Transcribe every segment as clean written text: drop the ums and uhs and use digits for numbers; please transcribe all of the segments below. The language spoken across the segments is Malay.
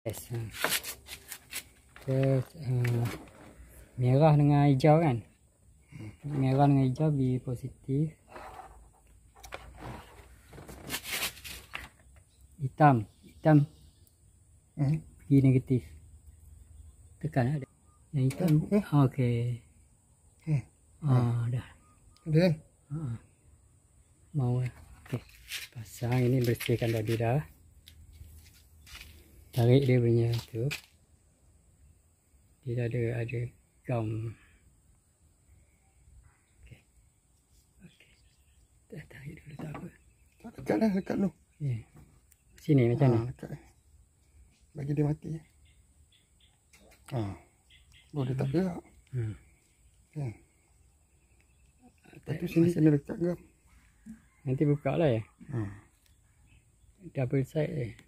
Yes. Merah dengan hijau kan. Merah dengan hijau B positif. Hitam B negatif. Tekan ada. Yang hitam. Okey. Dah. Ada kan? Mau. Okey. Pasang ini, bersihkan tadi dah. Tarik dia punya tu. Dia ada gam. Okey. Tarik dulu, tak apa. Dekat lah, dekat dulu. Yeah. Sini macam mana? Dekat. Bagi dia mati. Oh, dia tak gerak. Kan? Lepas tu sini kena dekat gam. Nanti buka lah ya. Double side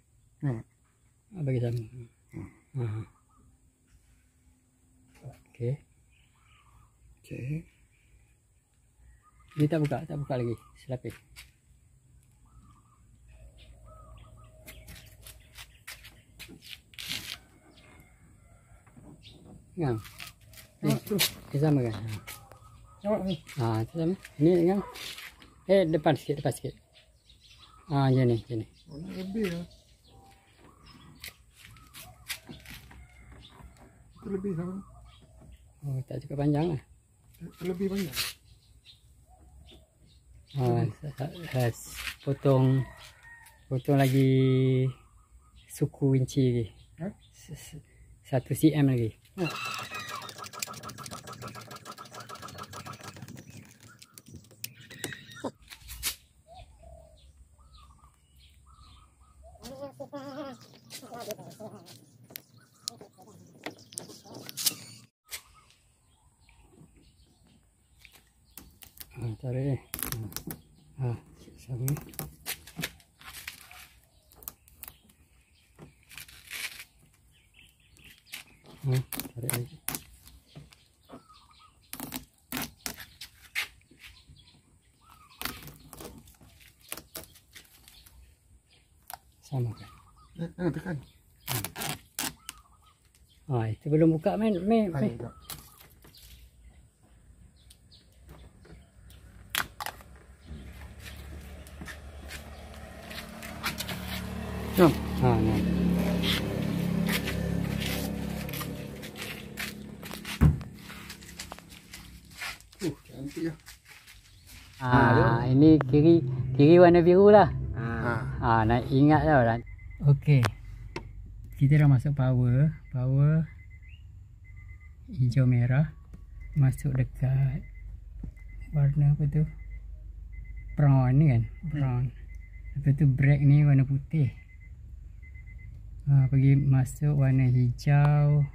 bagi sama. Okey. Dia tak buka lagi. Selapis. Ngam. Tu sama kan? Jawab ni. Tu sama. Ini ngam. Depan sikit. Macam ni. Oh, nak lebih lah. Itu lebih sama. Oh, tak cukup panjang lah. Lebih banyak. Potong lagi suku inci lagi. 1 cm lagi. Tarik. Sama. Tarik lagi. Sama kan? Tekan. Itu belum buka main. Cantik lah. Ini kiri warna biru lah. Nak ingat tau lah. Okey. Kita dah masuk power hijau merah. Masuk dekat warna apa tu? Brown ni kan? Brown. Lepas tu brake ni warna putih. Pergi masuk warna hijau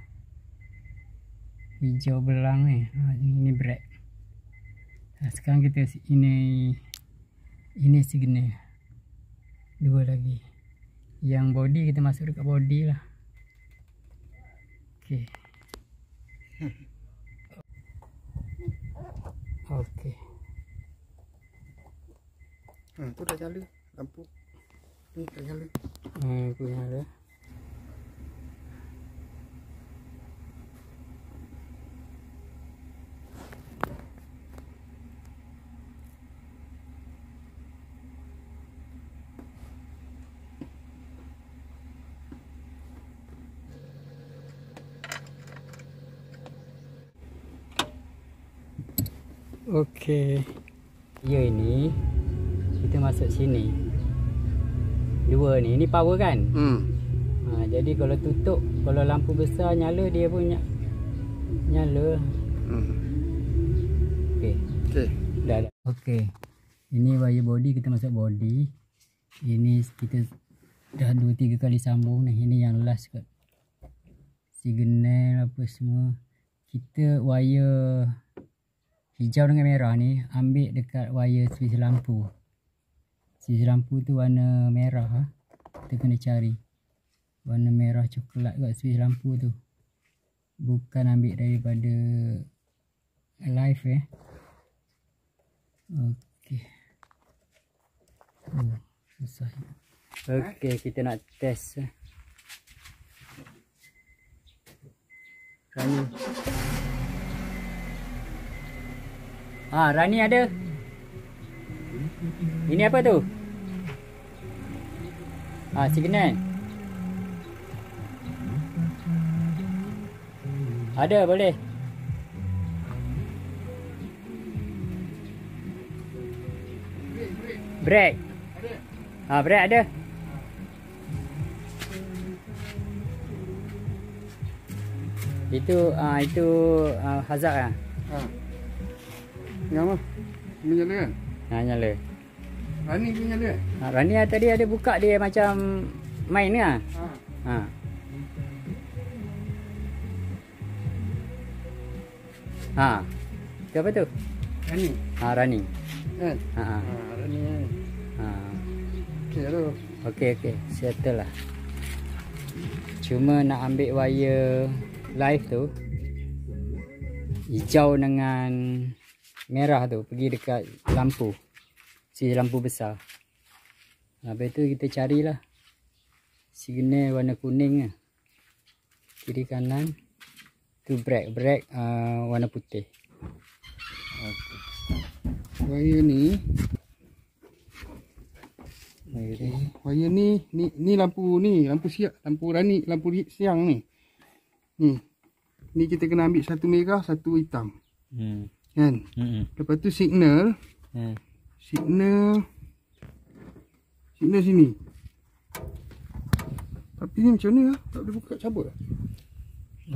belang ni. Ini brake. Sekarang kita ini signal. 2 lagi. Yang body kita masuk dekat body lah. Okey. Okey. Tu dah nyala lampu. Ni dah nyala. Tu nyala. Okey. Ini kita masuk sini. 2 ni power kan? Jadi kalau tutup, kalau lampu besar nyala, dia pun nyala. Okey. Dah. Okey. Ini wire body, kita masuk body. Ini kita dah 2-3 kali sambung ni. Ini yang last kot. Signal apa semua. Kita wire hijau dengan merah ni ambil dekat wire switch lampu. Switch lampu tu warna merah. Kita kena cari warna merah coklat kat switch lampu tu. Bukan ambil daripada live Okey. Susah. Okey, kita nak test. Rani. Rani ada. Ini apa tu? Signal. Ada, boleh. Brake. Brake ada. Itu hazard lah. Yang apa? Menyala kan? Nyala. Rani pun nyala kan? Rani tadi ada buka dia macam main lah. Itu apa tu? Rani. Rani. Kan? Rani kan? Okey tu. Okey. Settle lah. Cuma nak ambil wire live tu, hijau dengan merah tu pergi dekat lampu, si lampu besar. Habis tu kita carilah signal warna kuning lah. Kiri kanan tu brake warna putih. Wire ni lampu siap, lampu Rani, lampu siang ni. Ni kita kena ambil satu merah, satu hitam. Kan? Lepas tu signal. Signal sini. Tapi ni macam ni lah, tak boleh buka cabut.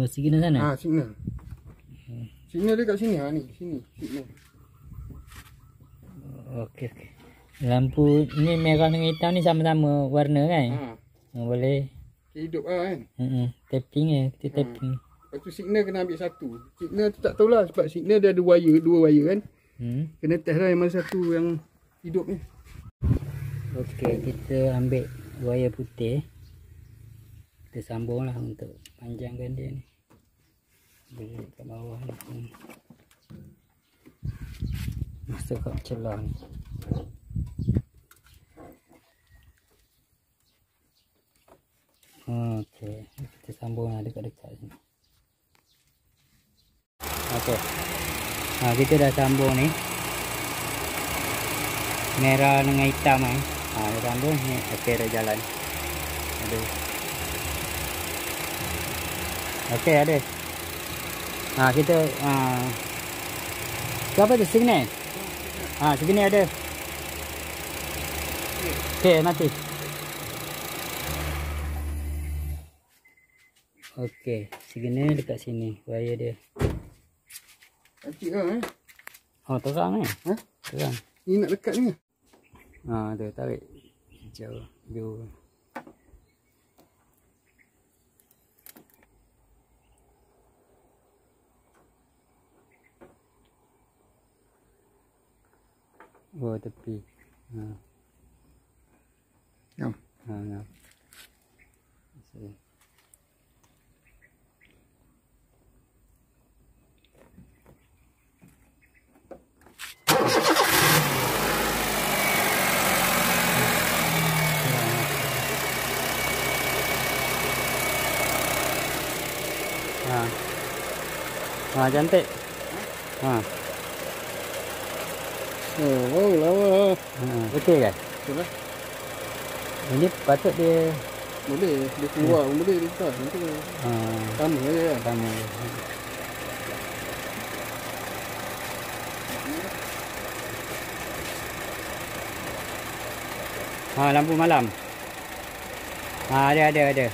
Signal sana? Signal. Signal dia kat sini. Ni sini signal. Okey. Lampu ni merah dengan hitam ni sama-sama warna kan? Boleh. Hidup lah kan? Tapping kita tapping. Lepas tu signal kena ambil satu. Signal tu tak tahulah sebab signal dia ada dua wire kan? Kena test lah yang mana satu yang hidup ni. Okey, kita ambil wire putih. Kita sambung lah untuk panjangkan dia ni. Boleh kat bawah ni. Masuk kat celah ni. Okey, kita sambung lah dekat-dekat sini. Okey. Kita dah sambung ni. Merah dengan hitam ni. Dah sambung ni. Okey, dah jalan. Ada. Okey, ada. Kita apa tu signal? Signal ada. Okey, mati. Okey, signal dekat sini, wire dia. Cantik lah terang terang. Ni nak dekat ni. Tu tarik hijau biru. Tepi. Ngam. Ngam. Cantik. Lawa. Betul kan? Betul lah. Ini patut dia boleh, dia keluar pun boleh dia tak. Nanti sama je kan? Sama. Lampu malam. Ada.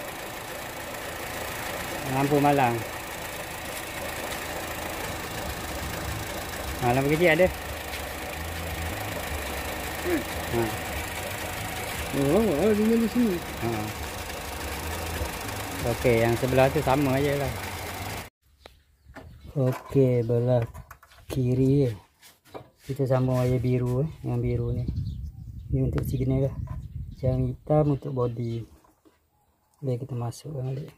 Lampu malam. Lampu kecil ada. Lama dia di sini. Okey, yang sebelah tu sama aje lah. Okey, belah kiri kita sambung wire biru yang biru ni. Ni untuk signal lah. Yang hitam untuk body. Boleh kita masukkan balik.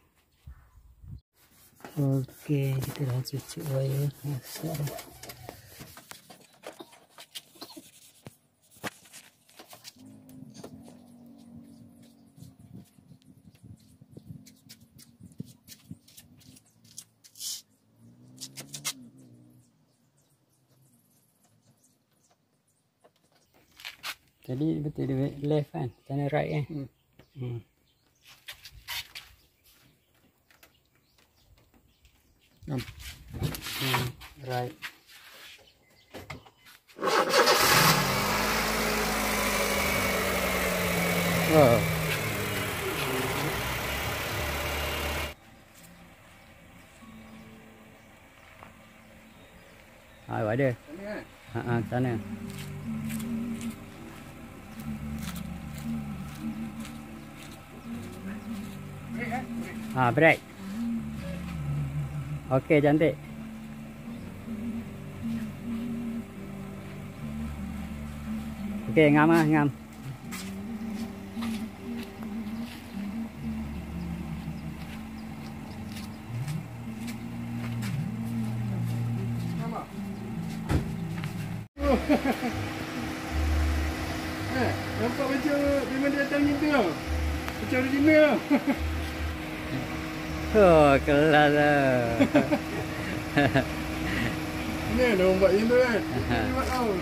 Okey, kita dah cuci wire. Masuk. Tadi betul dia left kan? Sana right kan? Right. Wow. Ada. Sana. Break. Okey, cantik. Okey, ngam. Nampak macam memang dia datang gitu tau. Macam original. Kelas lah. Ni dia orang buat macam tu kan. Dia buat tau.